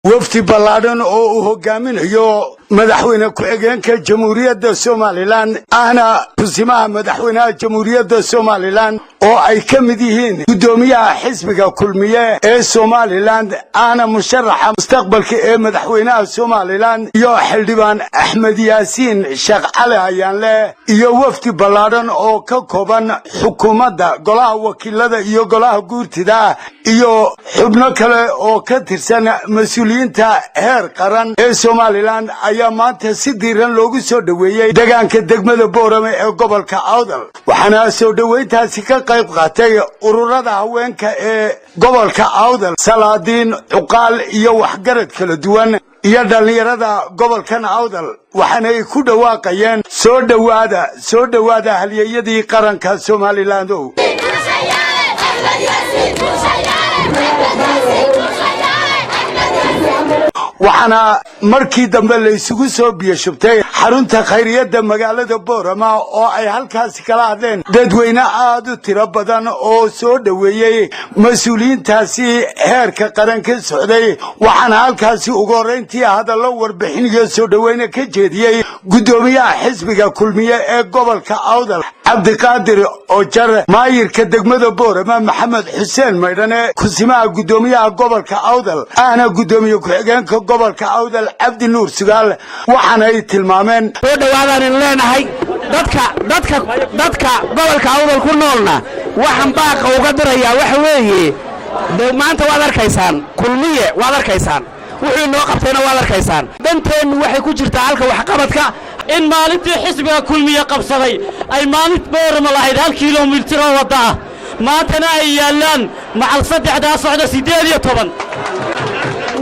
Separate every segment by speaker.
Speaker 1: wafdi ballaaran oo uu hogaaminayo madaxweyne ku-xigeenka jamhuuriyadda Somaliland ahna kusimaha madaxweynaha jamhuuriyadda Somaliland oo ay ka mid yihiin gudoomiyaha xisbiga Kulmiye ee Somaliland ahna musharaxa mustaqbalka ee madaxweynaha Somaliland iyo xildhibaan Axmed Yaasiin Sheekh Cali Ayaanle iyo wafdi ballaaran oo ka kooban xukuumadda golaha wakiilada iyo golaha guurtida iyo xubno kale oo ka tirsan mas'uuliyiinta heer qaran ee Somaliland ayaa maanta si diiran loogu soo dhaweeyay deegaanka degmada Boorama ee gobolka Awdal waxaana soo dhaweyntaasi ka qayb qaatay ururada haweenka ee gobolka Awdal salaadiin cuqaal iyo waxgarad kala duwan iyo dhalinyarada gobolkan Awdal waxaana ay ku dhawaaqayeen soo dhawaada halyeeyadii qaranka Somaliland waxaana markii dambe la isugu soo biyashubtay xarunta khayriyada magaalada Boorama oo ay halkaas kala hadleen dadweyne aad u tiro badan oo soo dhaweeyay mas'uuliyiintaasi heerka qaranka socday waxaana halkaas ugu horeyntii hadallo warbixin iyo soo dhaweyne ka jeediyay gudoomiyaha xisbiga Kulmiye ee gobolka Awdal Cabdiqaadir Ojar maayirka degmada Boorama Maxamed Xuseen Maydhane kusimaha gudoomiyaha gobolka Awdal ahna gudoomiye ku-xigeenka gobolka Awdal Cabdi Nuur Sugaal waxaana ay tilmaameen
Speaker 2: soo dhawaadaan leenahay dadka gobolka Awdal ku noolna waxaan baaqa uga dirayaa waxa weeye maanta waad arkaysaan Kulmiye waad arkaysaan wuxuu noo qabtayna waad arkaysaan danteenu waxay ku jirtaa halka wax qabadka in maalintii xisbiga Kulmiye qabsaday ay maalin Boorama lahayd 1 kiiloomitir oo wada ah maantana ay yaalaan macal saddexda socda 18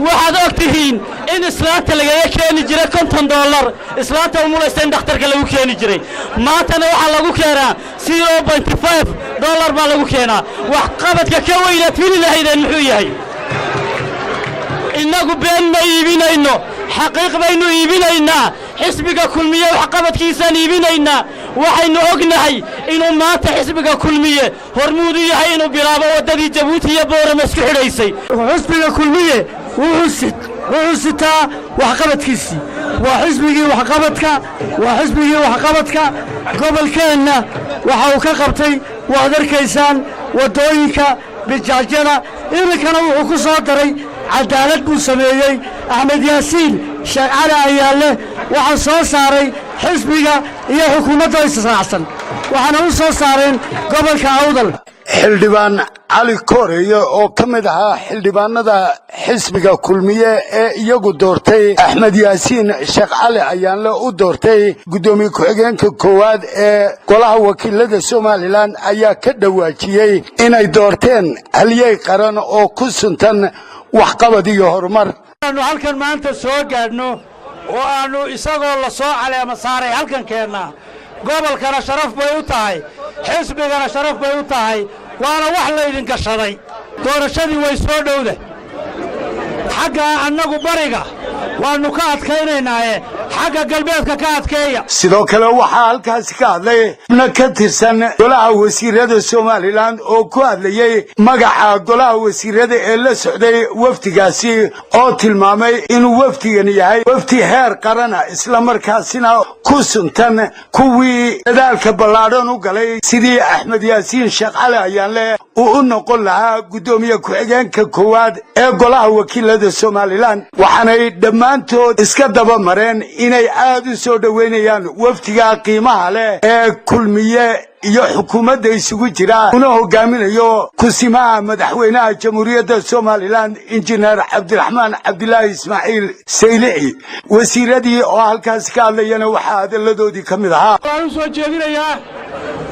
Speaker 2: waxaad ogtihiin in islaanta laga keeni jiray $50 islaanta umulaysan dhakhtarka lagu keeni jiray maantana waxa lagu keenaa $0.5 baa lagu keenaa wax qabadka ka weyna tiri lahaydeen muxuu yahay inagu been ma iibinayno xaqiiq baynu iibinaynaa xisbiga Kulmiye wax qabadkiisaan iibinaynaa waxaynu ognahay inuu maanta xisbiga Kulmiye hormuud u yahay inuu bilaabo wadadii Jabuuti iyo Boorama isku xidhaysay xisbiga Kulmiye wuxuu sitaa wax qabadkiisii waa xisbigii wax qabadka gobolkeena waxa uu ka qabtay waad arkaysaan wadooyinka bijaajada iminkana wuxuu ku soo daray cadaalad buu sameeyay Axmed Yaasiin Sheekh Cali Ayaanle waxa soo saaray xisbiga iyo xukuumadda israacsan waxaana u soo saareen gobolka Awdal
Speaker 1: xildhibaan Cali Koreyo oo kamid ahaa xildhibaanada xisbiga Kulmiye ee iyagu doortay Axmed Yaasiin Sheekh Cali Ayaanle u doortay gudoomiye ku-xigeenka koowaad ee golaha wakiilada Somaliland ayaa ka dhawaajiyay inay doorteen halyey qaran oo ku suntan wax qabad iyo horumar
Speaker 2: aanu halkan maanta soo gaadhno oo aanu isagoo la soo caleema saaray halkan keenna gobolkana sharaf bay u tahay xisbigana sharaf bay u tahay waana wax la idin gashaday doorashadii way soo dhowda xagga annagu bariga waanu ka adkaynaynaa xagga galbeedka ka adkeeya
Speaker 1: sidoo kale waxaa halkaas ka hadlay ka tirsan golaha wasiirada Somaliland oo ku hadlayay magaca golaha wasiirada ee la socday wafdigaasi oo tilmaamay inuu wafdigan yahay wafdi heer qaran isla markaasina ku suntan kuwii dadaalka ballaaran u galay sidii Axmed Yaasiin Sheekh Cali Ayaanle uu noqon lahaa gudoomiye ku-xigeenka koowaad ee golaha wakiilada Somaliland waxaanay dhammaantood iska daba mareen inay aad u soo dhaweynayaan wafdiga qiimaha leh ee Kulmiye iyo xukuumadda isugu jira una hogaaminayo kusimaha madaxweynaha jamhuuriyadda Somaliland injineer Cabdiraxmaan Cabdilaahi Ismaaciil Saylici wasiiradii oo halkaas ka hadlayana waxa hadaladoodii kamid ahaa
Speaker 3: waan soo jeedinayaa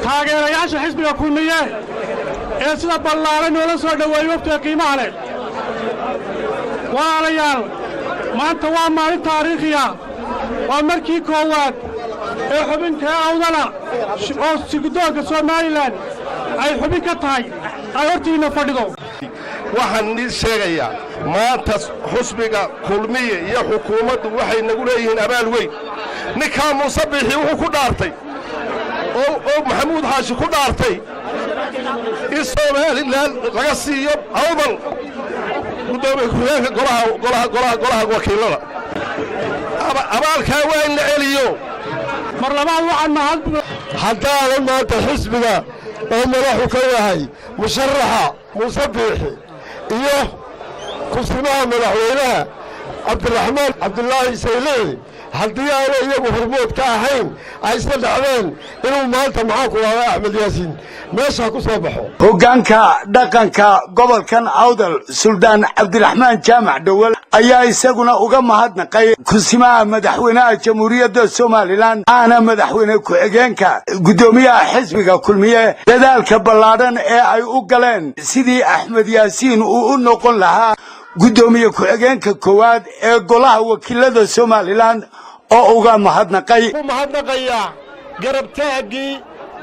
Speaker 3: taageerayaasha xisbiga Kulmiye ee sida ballaaran oo la soo dhaweeyay wafdiga qiimaha leh walaalayaal maanta waa maalin taariikhi ah waa markii koowaad ee xubinta Awdala oo sigdoonka Somaliland ay xubin ka tahay ay hortiina fadhido
Speaker 4: waxaan idin sheegayaa maanta xisbiga Kulmiye iyo xukuumaddu waxay nagu leeyihiin abaal weyn ninka Musabbixi wuxuu ku dhaartay oo Maxamuud Xaashi ku dhaartay in Somaliland laga siiyo Awdal gudoomiye ku-xigeenka golaha wakiilada abaalkaa waa in la celiyo
Speaker 3: mar labaad waxaan mahad
Speaker 4: haddaanan maanta xisbiga oo madaxu ka yahay musharaxa muuse biixi iyo kusimaha madaxweynaha cabdiraxmaan cabdulaahi saylici haddii aana iyagu hormood ka ahayn ay isla dhacdeen inuu maanta maxaa ku lahaa axmed yaasiin meesha ku soo baxo
Speaker 1: hoggaanka dhaqanka gobolkan awdal suldaan cabdiraxmaan jaamac dhowal ayaa isaguna uga mahadnaqay kusimaha madaxweynaha jamhuuriyadda somalilan ahna madaxweyne ku-xigeenka guddoomiyaha xisbiga kulmiye dadaalka ballaadhan ee ay u galeen sidii axmed yaasiin uu u noqon lahaa guddoomiye ku-xigeenka koowaad ee golaha wakiilada somalilan oo uga mahadnaqayaa
Speaker 4: garabtaaggii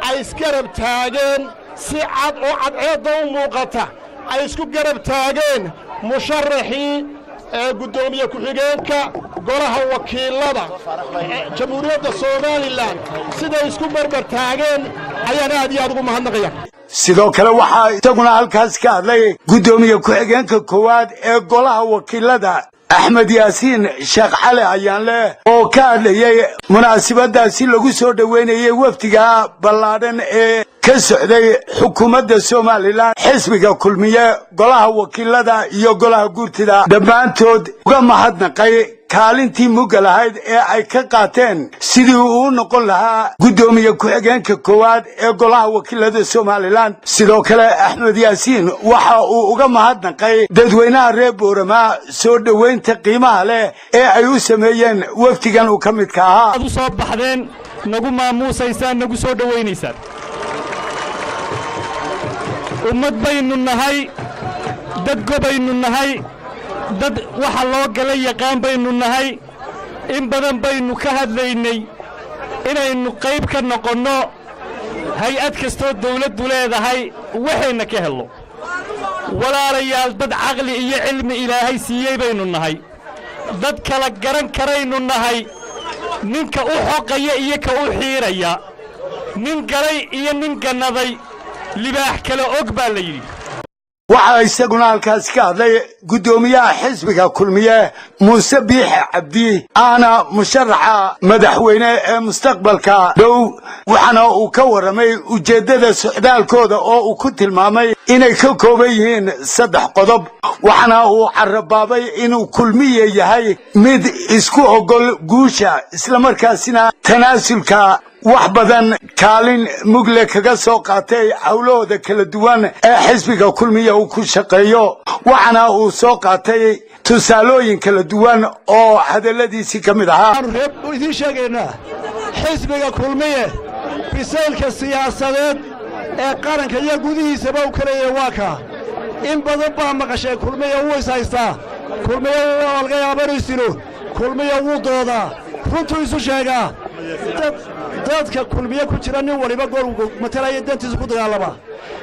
Speaker 4: ay isgarab taageen si cad oo cadceedda u muuqata ay isku garab taageen musharaxii ee guddoomiye ku-xigeenka golaha wakiilada jamhuuriyadda somalilan siday isku barbar taageen ayaan aad iyo aad ugu mahadnaqaya
Speaker 1: sidoo kale waxaa isaguna halkaas ka hadlay guddoomiye ku-xigeenka koowaad ee golaha wakiilada axmed yaasiin sheekh cali ayaanle oo ka hadlayay munaasabadaasi lagu soo dhoweynayay wafdiga ballaadhan ee ka socday xukuumadda somalilan xisbiga kulmiye golaha wakiilada iyo golaha guurtida dhammaantood uga mahadnaqay kaalintii mugga lahayd ee ay ka qaateen sidii uu u noqon lahaa guddoomiye ku-xigeenka koowaad ee golaha wakiilada somalilan sidoo kale axmed yaasiin waxa uu uga mahadnaqay dadweynaha reer boorama soo dhoweynta qiimaha leh ee ay u sameeyeen wafdigan uu ka midka ahaa
Speaker 3: u soo baxdeen nagu maamuusaysaan nagu soo dhowaynaysaan ummad baynu nahay dad gobaynu nahay dad waxa loo gala yaqaan baynu nahay in badan baynu ka hadlaynay inaynu qayb ka noqonno hay-ad kastoo dawladdu leedahay waxayna ka hello walaalayaal dad caqli iyo cilmi ilaahay siiyey baynu nahay dad kala garan karaynu nahay ninka u xoqaya iyo ka u xiiraya nin galay iyo nin gannaday libaax kale og baa la yidhi
Speaker 1: waxaa isaguna halkaas ka hadlay guddoomiyaha xisbiga kulmiye muuse biixi cabdi ahna musharaxa madaxweyne ee mustaqbalka dhow waxaana uu ka warramay ujeeddada socdaalkooda oo uu ku tilmaamay inay ka kooban yihiin 3 qodob waxaana uu carabaabay inuu kulmiye yahay mid isku ogol guusha islamarkaasina tanaasulka wax badan kaalin mugle kaga soo qaatay hawlahooda kala duwan ee xisbiga kulmiye uu ku shaqeeyo waxaana uu soo qaatay tusaalooyin kala duwan oo hadalladiisii ka mid ahaa
Speaker 4: idiin sheegaynaa xisbiga kulmiye bisaylka siyaasadeed ee qaranka iyo gudihiisaba u kaleeyay waa kaa in badan baa maqashay kulmiye wuu is haystaa kulmiye waa laga yaaba inuu isdilo kulmiye wuu doodaa runtuu isu sheegaa dadka kulmiye ku jira nin waliba gool matalaya dantiisa ku dagaalama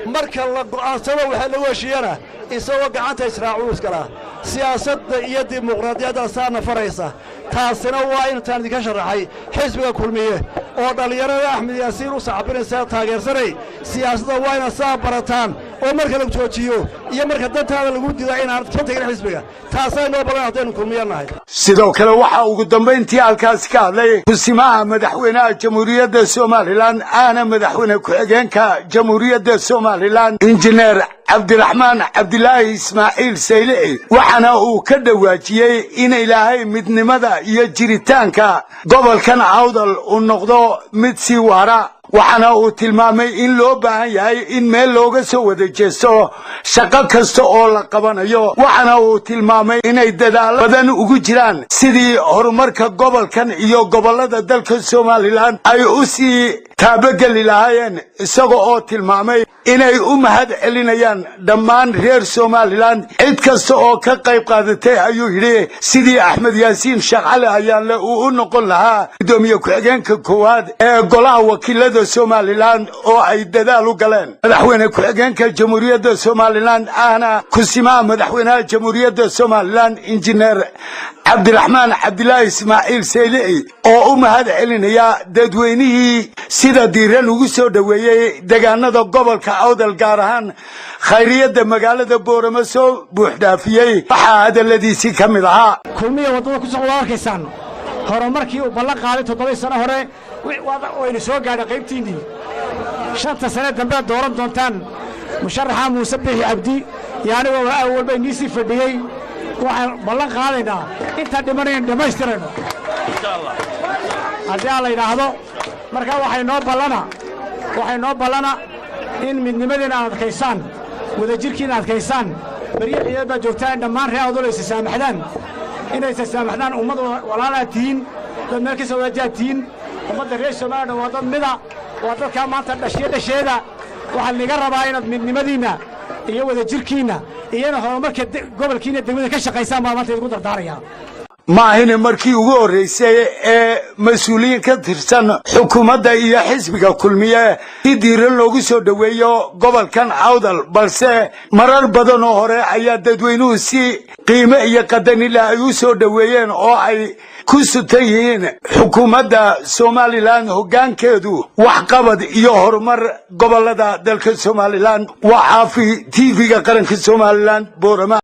Speaker 4: marka la go'aansado waxa lagu heshiiyana isagoo gacanta israacu iskala siyaasadda iyo dimuqraadiyadda saana faraysa taasina waa intaan idinka sharaxay xisbiga kulmiye oo dhalinyarada axmed yaasiin u sacbinaysa taageersanay siyaasadda waa ina saa barataan oo marka lagu joojiyo iyo marka dantaada lagu diido inaan ka tagin xisbiga taasay noo balan haddaynu kulmiye nahay
Speaker 1: sidoo kale waxa ugu dambayntii halkaas ka hadlay kusimaha madaxweynaha jamhuuriyadda somalilan ahna madaxweyne ku-xigeenka jamhuuriyadda somalilan injineer cabdiraxmaan cabdilaahi ismaaciil saylici waxaana uu ka dhawaajiyey in ilaahay midnimada iyo jiritaanka gobolkan awdal uu noqdo mid sii waara waxaana uu tilmaamay in loo baahan yahay in meel looga soo wada jeesto shaqo kasta oo la qabanayo waxaana uu tilmaamay inay dadaalo badan ugu jiraan sidii horumarka gobolkan iyo gobollada dalka somalilan ay u sii taabageli lahaayeen isaga oo tilmaamay inay u mahad celinayaan dhammaan reer somalilan cid kasta oo ka qayb qaadatay ayuu yidhi sidii axmed yaasiin sheekh cali ayaanle uu u noqon lahaa guddoomiye ku-xigeenka koowaad ee golaha wakiilada somalilan oo ay dadaal u galeen madaxweyne ku-xigeenka jamhuuriyadda somalilan ahna kusimaha madaxweynaha jamhuuriyadda somalilan injineer cabdiraxmaan cabdilaahi ismaaciil saylici oo u mahad celinaya dadweynihii sida diiran ugu soo dhoweeyey deegaanada gobolka awdal gaar ahaan khayriyada magaalada Boorama soo buuxdaafiyey waxaa hadaladiisii ka mid ahaa
Speaker 3: kulmiye wadada ku soo arkaysaan horumarkii uu ballan qaaday 7 sano hore wayna soo gaadhay qaybtiinii 5 sano dambe dooran doontaan musharaxa Muuse Bixi Abdi yaani waa awal bay niisi fadhiyay waxaan ballan qaadaynaa inta dhimanayeen dhameystirayno insha Allah haddii la yiraahdo marka waxay noo ballana in midnimadina aad adkaysaan wadajirkiina adkaysaan bariixiyo baa joogtaan dhammaan reer awdal is saamaxdaan inay is saamaxdaan ummad walaalaatiin dad meel ka soo wajaatiin ummadda reer Soomaaliya waa dad mida waa dadka maanta dhasheeda waxa laga rabaa inaad midnimadiina iyo wadajirkiina iyana horumarka gobolkiina degmada ka shaqeysaan maanta ugu dardaaraya
Speaker 1: maahin markii ugu horeysay ee mas'uuliyiin ka tirsan xukuumadda iyo xisbiga kulmiye si diiran loogu soo dhaweeyo gobolkan awdal balse marar badan oo hore ayaa dadweynuhu si qiimo iyo qadarin ay u soo dhaweeyeen oo ay ku sutan yihiin xukuumadda Somaliland hoggaankeedu wax qabad iyo horumar gobolada dalka Somaliland waa caafi TV-ga qaranka Somaliland Boorama.